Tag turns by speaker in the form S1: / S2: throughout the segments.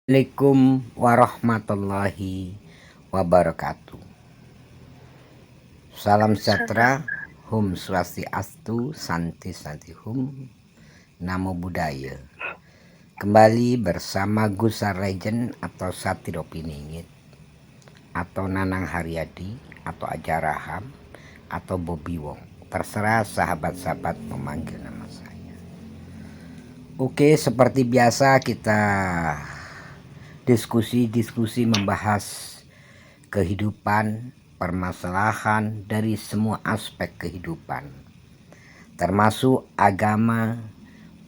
S1: Assalamualaikum warahmatullahi wabarakatuh. Salam sejahtera, Hum Swastiastu, Santi Santi Hum, Namo Buddhaya. Kembali bersama Gusar Legend atau Satiro Piningit, atau Nanang Haryadi, atau Ajaraham, atau Bobby Wong. Terserah sahabat-sahabat memanggil nama saya. Oke, seperti biasa kita diskusi membahas kehidupan, permasalahan dari semua aspek kehidupan, termasuk agama,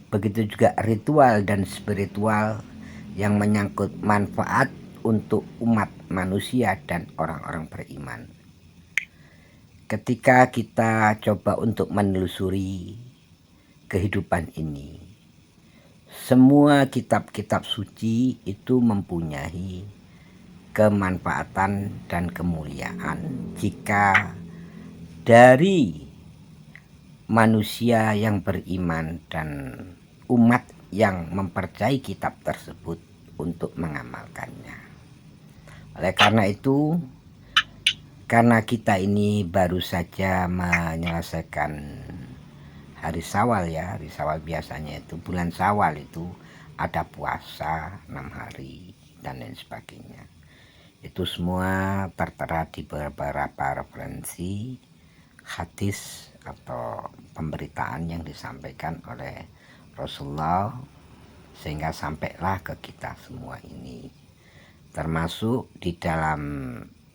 S1: begitu juga ritual dan spiritual yang menyangkut manfaat untuk umat manusia dan orang-orang beriman. Ketika kita coba untuk menelusuri kehidupan ini, semua kitab-kitab suci itu mempunyai kemanfaatan dan kemuliaan jika dari manusia yang beriman dan umat yang mempercayai kitab tersebut untuk mengamalkannya. Oleh karena itu, karena kita ini baru saja menyelesaikan hari Syawal ya, hari Syawal biasanya itu bulan Syawal itu ada puasa 6 hari dan lain sebagainya. Itu semua tertera di beberapa referensi hadis atau pemberitaan yang disampaikan oleh Rasulullah, sehingga sampailah ke kita semua ini. Termasuk di dalam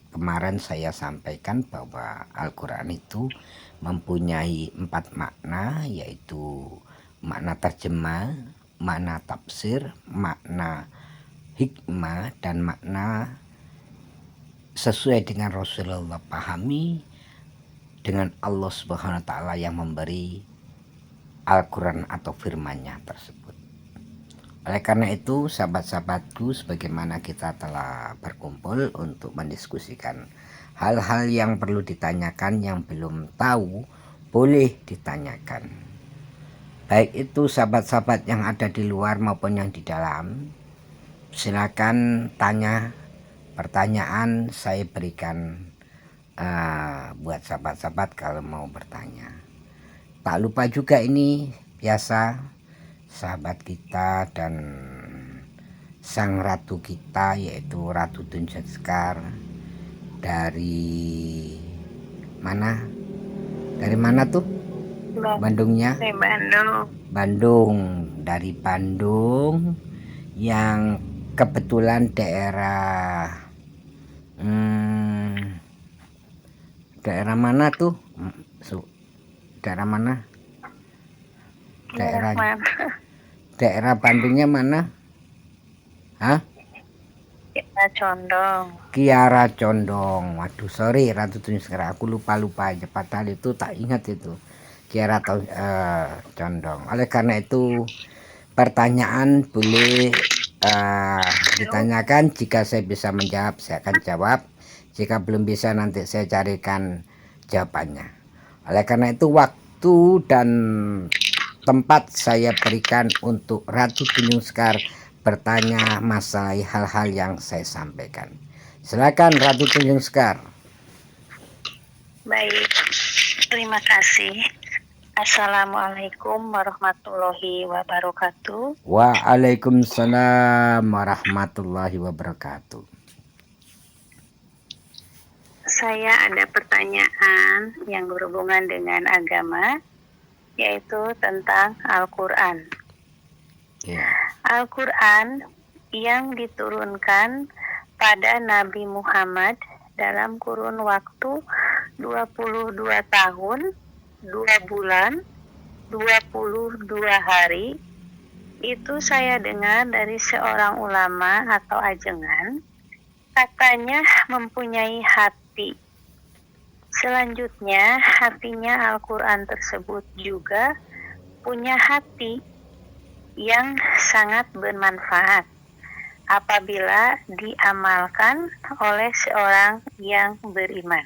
S1: kemarin saya sampaikan bahwa Al-Quran itu mempunyai 4 makna, yaitu makna terjemah, makna tafsir, makna hikmah, dan makna sesuai dengan Rasulullah pahami dengan Allah Subhanahu wa Ta'ala yang memberi Al-Quran atau firman-Nya tersebut. Oleh karena itu, sahabat-sahabatku, sebagaimana kita telah berkumpul untuk mendiskusikan hal-hal yang perlu ditanyakan, yang belum tahu boleh ditanyakan. Baik itu sahabat-sahabat yang ada di luar maupun yang di dalam, silakan tanya pertanyaan, saya berikan buat sahabat-sahabat kalau mau bertanya. Tak lupa juga ini biasa sahabat kita dan sang ratu kita, yaitu Ratu Tunjat Sekar, dari mana? Dari mana tuh? Bandungnya?
S2: Dari Bandung.
S1: Bandung, dari Bandung, yang kebetulan daerah daerah mana tuh? Daerah mana? Daerah Bandungnya mana? Hah?
S2: Kiara Condong.
S1: Kiara Condong. Waduh, sorry Ratu Tunjung Sekar, aku lupa aja. Padahal itu tak ingat itu. Kiara Condong. Oleh karena itu, pertanyaan boleh ditanyakan. Jika saya bisa menjawab, saya akan jawab. Jika belum bisa, nanti saya carikan jawabannya. Oleh karena itu, waktu dan tempat saya berikan untuk Ratu Tunjung Sekar bertanya masalah hal-hal yang saya sampaikan. Silakan Ratu Tunjung Sekar.
S2: Baik, terima kasih. Assalamualaikum warahmatullahi wabarakatuh.
S1: Waalaikumsalam warahmatullahi wabarakatuh.
S2: Saya ada pertanyaan yang berhubungan dengan agama, yaitu tentang Al-Quran.
S1: Ya.
S2: Al-Quran yang diturunkan pada Nabi Muhammad dalam kurun waktu 22 tahun, 2 bulan, 22 hari, itu saya dengar dari seorang ulama atau ajengan, katanya mempunyai hati. Selanjutnya, hatinya Al-Quran tersebut juga punya hati yang sangat bermanfaat apabila diamalkan oleh seorang yang beriman.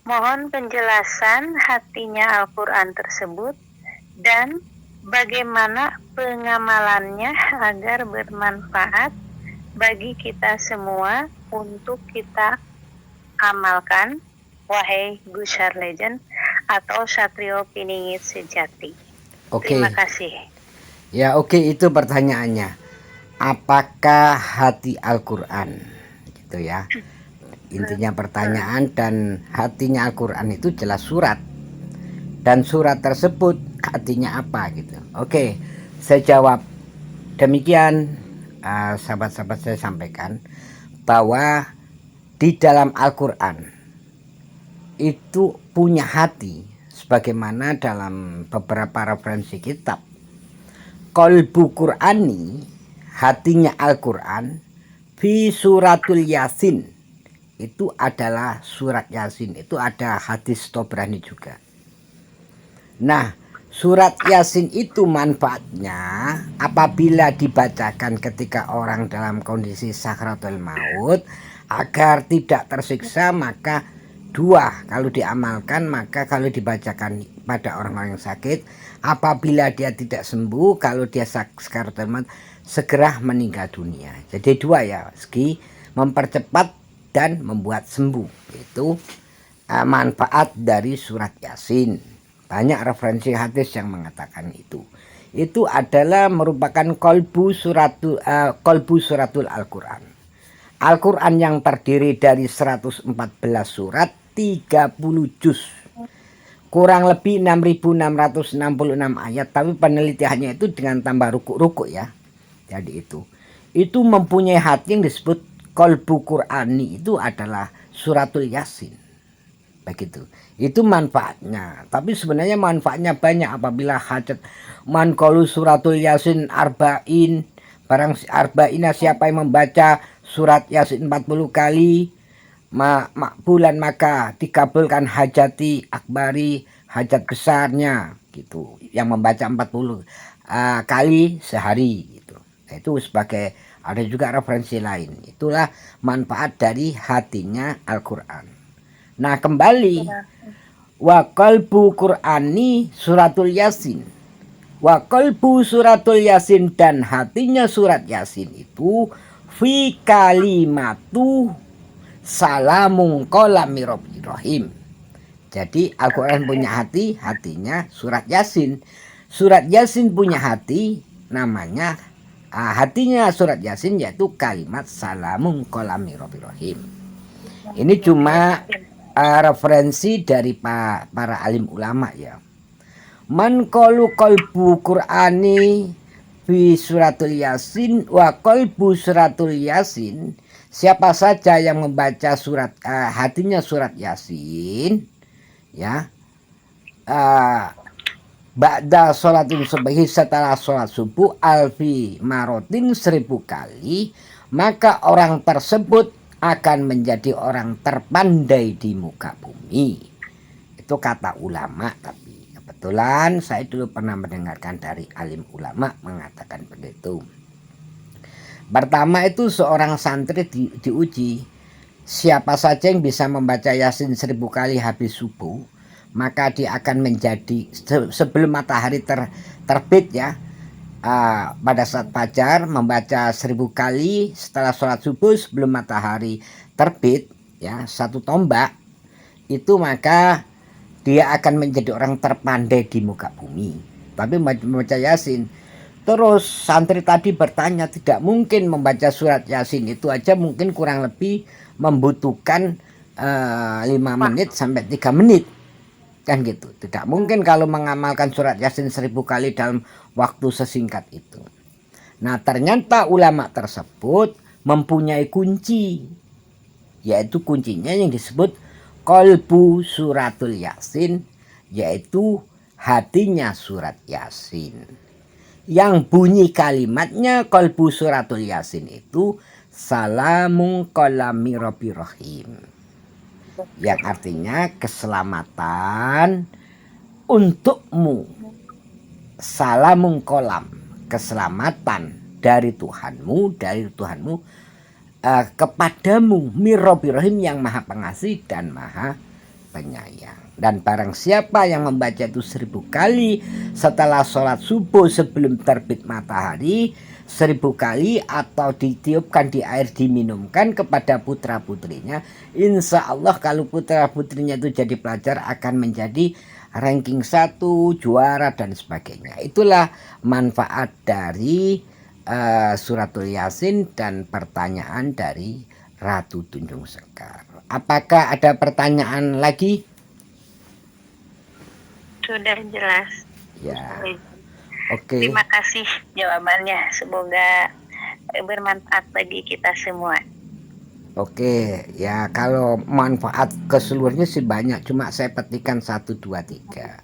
S2: Mohon penjelasan hatinya Al-Quran tersebut dan bagaimana pengamalannya agar bermanfaat bagi kita semua untuk kita amalkan, wahai Gushar Legend atau Satrio Piningit sejati.
S1: Oke.
S2: Terima kasih.
S1: Ya oke, itu pertanyaannya. Apakah hati Al-Quran? Gitu ya. Intinya pertanyaan, dan hatinya Al-Quran itu jelas surat. Dan surat tersebut artinya apa gitu. Oke, saya jawab demikian. Sahabat-sahabat, saya sampaikan bahwa di dalam Al-Quran itu punya hati, sebagaimana dalam beberapa referensi kitab. Qalbu Qur'ani, hatinya Al-Quran, fi suratul Yasin, itu adalah surat Yasin. Itu ada hadis Tobrani juga. Nah, surat Yasin itu manfaatnya apabila dibacakan ketika orang dalam kondisi sakratul maut agar tidak tersiksa, maka dua, kalau diamalkan, maka kalau dibacakan pada orang-orang yang sakit, apabila dia tidak sembuh, kalau dia sakratul maut segera meninggal dunia. Jadi dua ya, segi mempercepat dan membuat sembuh. Itu manfaat dari surat Yasin. Banyak referensi hadis yang mengatakan itu. Itu adalah merupakan kolbu suratul Al-Quran. Al-Quran yang terdiri dari 114 surat, 30 juz. Kurang lebih 6.666 ayat. Tapi penelitiannya itu dengan tambah ruku-ruku ya. Jadi itu mempunyai hati yang disebut kolbu Qur'ani, itu adalah suratul Yasin. Begitu. Itu manfaatnya. Tapi sebenarnya manfaatnya banyak apabila hajat. Man qalu suratul Yasin arba'in, barang arba'ina, siapa yang membaca surat Yasin 40 kali makbulan, maka dikabulkan hajati akbari, hajat besarnya gitu. Yang membaca 40 kali sehari gitu. Nah, itu sebagai, ada juga referensi lain. Itulah manfaat dari hatinya Al-Quran. Nah kembali, wa qalbu Qur'ani suratul Yasin, wa qalbu suratul Yasin, dan hatinya surat Yasin itu fi kalimatu salamun qala mirobirrohim. Jadi Al-Quran punya hati, hatinya surat Yasin. Surat Yasin punya hati, namanya hatinya surat Yasin yaitu kalimat salamun qala mirobirrohim. Ini cuma referensi dari para alim ulama ya. Man qalu qalbu Qur'ani fi suratul Yasin wa qalbu suratul Yasin, siapa saja yang membaca surat hatinya surat Yasin ya, ba'da sholatin subuhi, setelah sholat subuh, alfi marotin, 1000 kali, maka orang tersebut akan menjadi orang terpandai di muka bumi. Itu kata ulama. Tapi kebetulan saya dulu pernah mendengarkan dari alim ulama mengatakan begitu. Pertama itu seorang santri diuji, siapa saja yang bisa membaca Yasin 1000 kali habis subuh, maka dia akan menjadi sebelum matahari terbit ya, pada saat fajar membaca 1000 kali, setelah sholat subuh sebelum matahari terbit ya, 1 tombak itu, maka dia akan menjadi orang terpandai di muka bumi. Tapi membaca Yasin. Terus santri tadi bertanya, tidak mungkin membaca surat Yasin itu aja mungkin kurang lebih membutuhkan 5 menit sampai 3 menit. Kan gitu. Tidak mungkin kalau mengamalkan surat Yasin 1000 kali dalam waktu sesingkat itu. Nah ternyata ulama tersebut mempunyai kunci, yaitu kuncinya yang disebut qalbu suratul Yasin, yaitu hatinya surat Yasin. Yang bunyi kalimatnya qalbu suratul Yasin itu salamun qala mirobirrohim, yang artinya keselamatan untukmu, salamun kolam, keselamatan dari Tuhanmu kepadamu, mirobirrohim, yang maha pengasih dan maha penyayang. Dan barang siapa yang membaca itu 1000 kali setelah sholat subuh sebelum terbit matahari, 1000 kali atau ditiupkan di air diminumkan kepada putra putrinya, insya Allah kalau putra putrinya itu jadi pelajar akan menjadi ranking 1, juara dan sebagainya. Itulah manfaat dari suratul Yasin dan pertanyaan dari Ratu Tunjung Sekar. Apakah ada pertanyaan lagi?
S2: Sudah jelas.
S1: Ya.
S2: Baik.
S1: Oke.
S2: Terima kasih jawabannya. Semoga bermanfaat bagi kita semua.
S1: Oke, ya kalau manfaat keseluruhannya sih banyak, cuma saya petikan 1, 2, 3.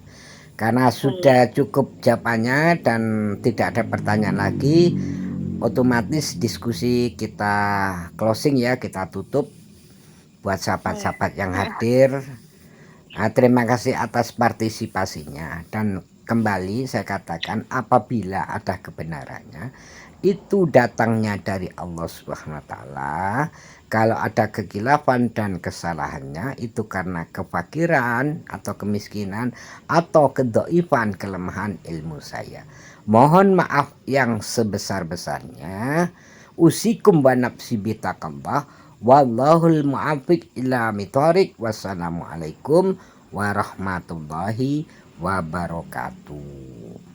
S1: Karena sudah cukup jawabannya dan tidak ada pertanyaan lagi, otomatis diskusi kita closing ya, kita tutup buat sahabat-sahabat yang hadir. Nah, terima kasih atas partisipasinya dan kembali saya katakan apabila ada kebenarannya itu datangnya dari Allah Subhanahu wa taala. Kalau ada kekhilafan dan kesalahannya itu karena kefakiran atau kemiskinan atau kedhaifan kelemahan ilmu saya. Mohon maaf yang sebesar-besarnya. Usikum wa nafsi bitaqallah. Wallahul mu'afiq ila mithoriq. Wassalamualaikum warahmatullahi wabarakatuh.